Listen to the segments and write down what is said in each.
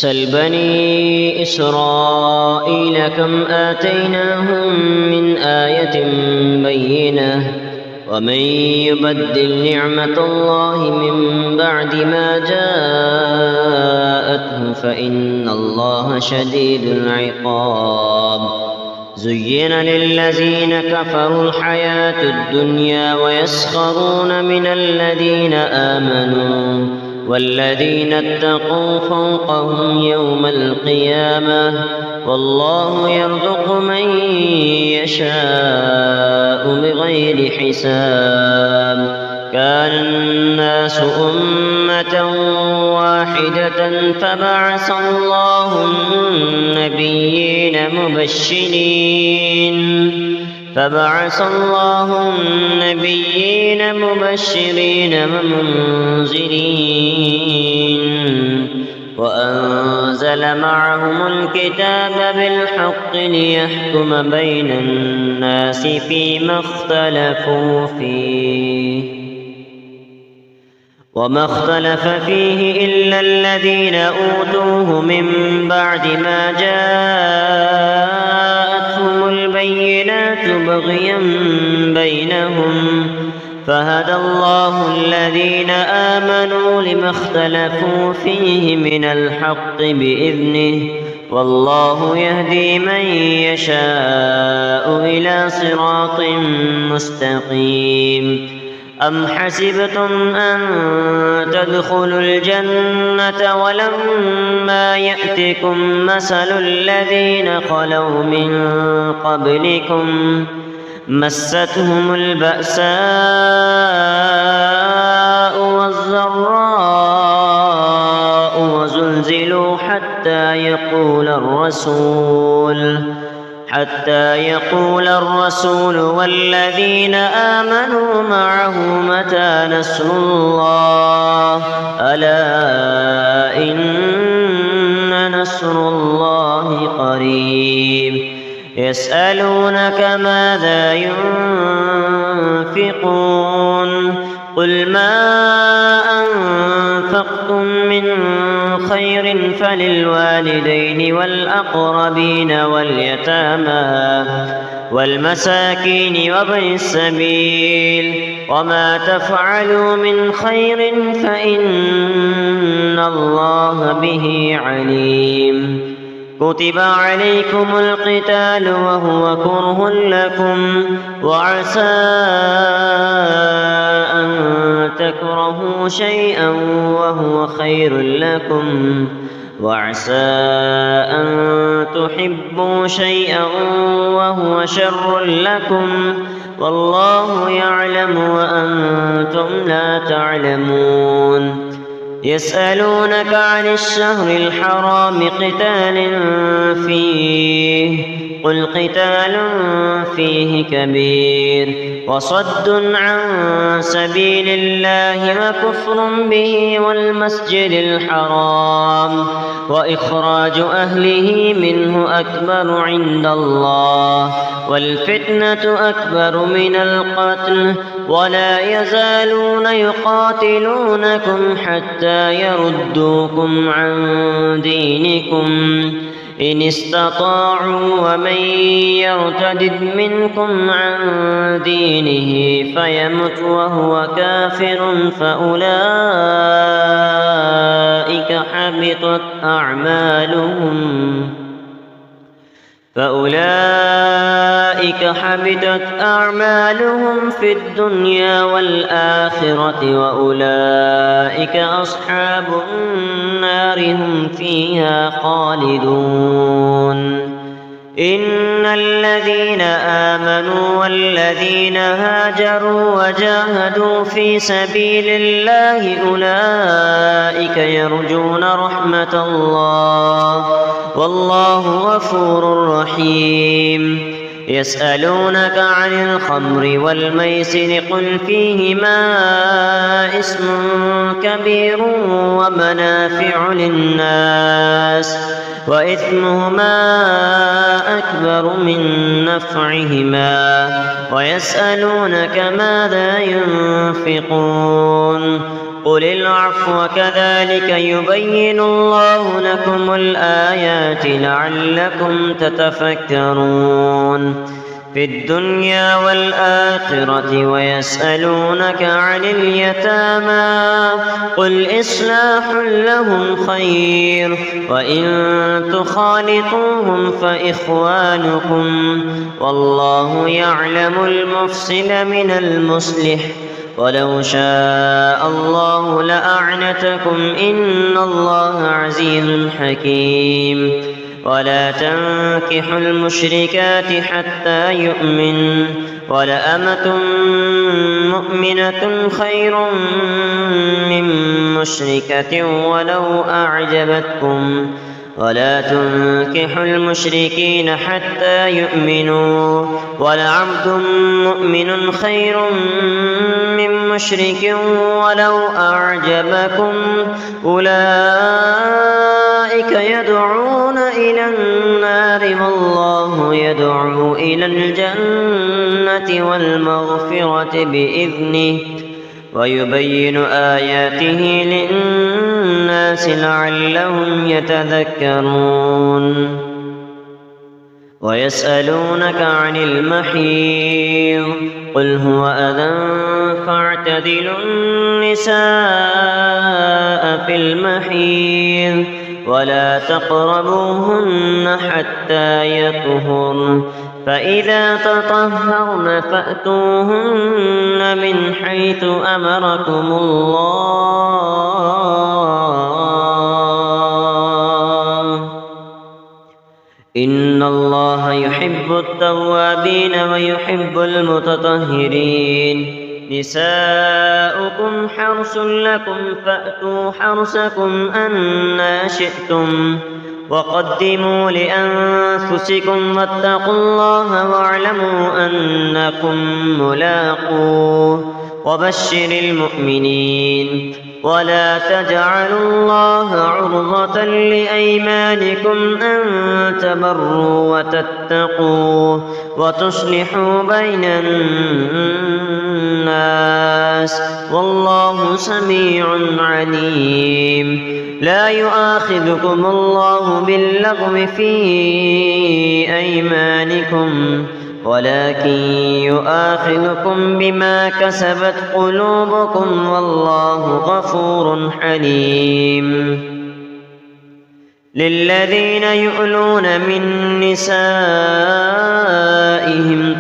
سل بني إسرائيل كم آتيناهم من آية بينة ومن يبدل نعمة الله من بعد ما جاءته فإن الله شديد العقاب. زين للذين كفروا الحياة الدنيا ويسخرون من الذين آمنوا والذين اتقوا فوقهم يوم القيامة والله يرزق من يشاء بغير حساب. كان الناس أمة واحدة فبعث الله النبيين مبشرين ومنذرين وأنزل معهم الكتاب بالحق ليحكم بين الناس فيما اختلفوا فيه وما اختلف فيه إلا الذين أوتوه من بعد ما جاءتهم البينات بغيا بينهم فهدى الله الذين آمنوا لما اختلفوا فيه من الحق بإذنه والله يهدي من يشاء إلى صراط مستقيم. أم حسبتم أن تدخلوا الجنة ولما يأتكم مثل الذين خلوا من قبلكم مستهم البأساء والضراء وزلزلوا حتى يقول الرسول والذين آمنوا معه متى نصر الله ألا إن نصر الله قريب. يسألونك ماذا ينفقون قل ما أنفقتم من خير فللوالدين والأقربين واليتامى والمساكين وابن السبيل وما تفعلوا من خير فإن الله به عليم. كتب عليكم القتال وهو كره لكم وعسى أن تكرهوا شيئا وهو خير لكم وعسى أن تحبوا شيئا وهو شر لكم والله يعلم وأنتم لا تعلمون. يسألونك عن الشهر الحرام قتال فيه قل قتال فيه كبير وصد عن سبيل الله وكفر به والمسجد الحرام وإخراج أهله منه أكبر عند الله والفتنة أكبر من القتل ولا يزالون يقاتلونكم حتى يردوكم عن دينكم إن استطاعوا ومن يرتد منكم عن دينه فيمت وهو كافر فأولئك حبطت أعمالهم في الدنيا والآخرة وأولئك أصحاب النار هم فيها خالدون. إن الذين آمنوا والذين هاجروا وجاهدوا في سبيل الله أولئك يرجون رحمة الله والله غفور رحيم. يسألونك عن الخمر والميسر قل فيهما اسم كبير ومنافع للناس وإثمهما أكبر من نفعهما ويسألونك ماذا ينفقون قل العفو كذلك يبين الله لكم الآيات لعلكم تتفكرون في الدنيا والآخرة ويسألونك عن اليتامى قل إصلاح لهم خير وإن تخالطوهم فإخوانكم والله يعلم المفسد من المصلح ولو شاء الله لأعنتكم إن الله عزيز حكيم ولا تنكحوا المشركات حتى يؤمن ولأمة مؤمنة خير من مشركة ولو أعجبتكم ولا تنكحوا المشركين حتى يؤمنوا ولعبد مؤمن خير من مشرك ولو أعجبكم أولئك يدعون إلى النار والله يدعو إلى الجنة والمغفرة بإذنه ويبين آياته للناس لعلهم يتذكرون ويسألونك عن المحيض قل هو أذى فاعتزلوا النساء في المحيض ولا تقربوهن حتى يطهرن فإذا تطهرن فأتوهن من حيث أمركم الله إن الله يحب التوابين ويحب المتطهرين نساؤكم حرث لكم فأتوا حرثكم أنى شئتم وقدموا لأنفسكم واتقوا الله واعلموا أنكم ملاقوه وبشر المؤمنين ولا تجعلوا الله عرضة لأيمانكم أن تبروا وتتقوا وتصلحوا بين الناس والله سميع عليم لا يؤاخذكم الله باللغو في أيمانكم ولكن يؤاخذكم بما كسبت قلوبكم والله غفور حليم للذين يؤلون من نسائهم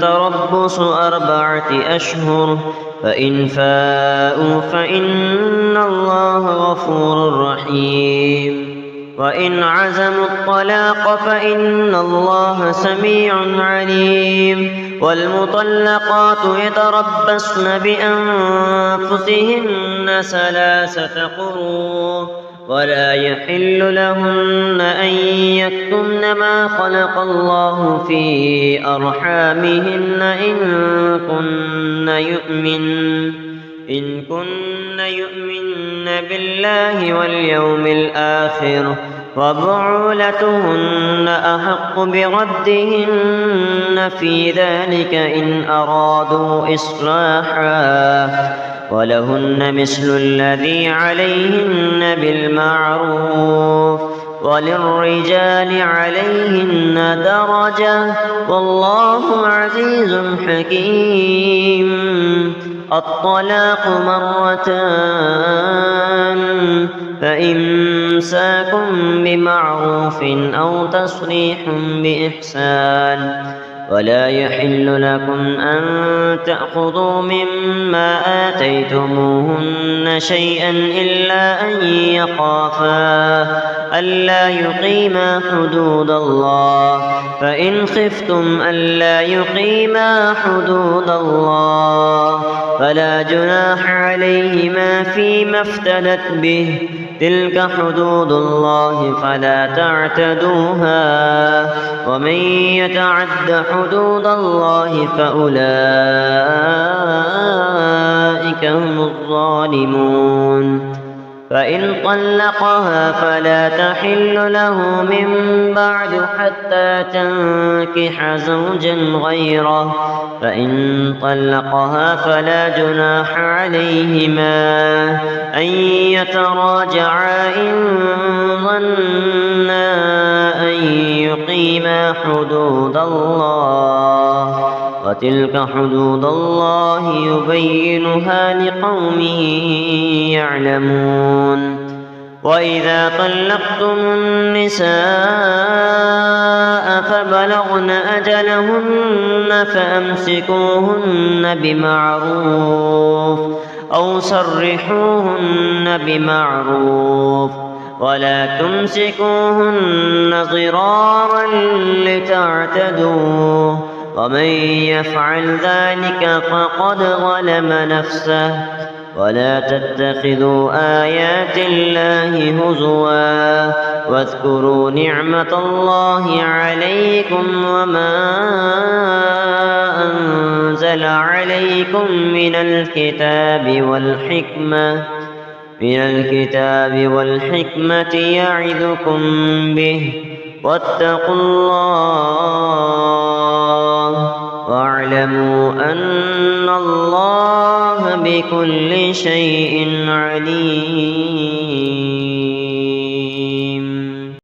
تربص 4 أشهر فإن فاءوا فإن الله غفور رحيم وإن عزموا الطلاق فإن الله سميع عليم والمطلقات يتربصن بأنفسهن 3 قروء ولا يحل لهن أن يكتمن ما خلق الله في أرحامهن إن كن يؤمن بالله واليوم الآخر وبعولتهن أحق بردهن في ذلك إن أرادوا إصلاحا ولهن مثل الذي عليهن بالمعروف وللرجال عليهن درجة والله عزيز حكيم الطلاق 2 فإمساك بمعروف أو تصريح بإحسان ولا يحل لكم أن تأخذوا مما آتيتموهن شيئا إلا أن يخافا ألا يقيما حدود الله فإن خفتم ألا يقيما حدود الله فلا جناح عليهما فيما افتدت به تلك حدود الله فلا تعتدوها ومن يتعد حدود الله فأولئك هم الظالمون فإن طلقها فلا تحل له من بعد حتى تنكح زوجا غيره. فإن طلقها فلا جناح عليهما أن يتراجعا إن ظنا أن يقيما حدود الله، وتلك حدود الله يبينها لقوم يعلمون. وإذا طلقتم النساء فبلغن أجلهن فأمسكوهن بمعروف أو سرحوهن بمعروف، ولا تمسكوهن ضرارا لتعتدوا، ومن يفعل ذلك فقد ظلم نفسه. ولا تتخذوا آيات الله هزوا واذكروا نعمة الله عليكم وما أنزل عليكم من الكتاب والحكمة يعظكم به، واتقوا الله واعلموا أن الله بكل شيء عليم.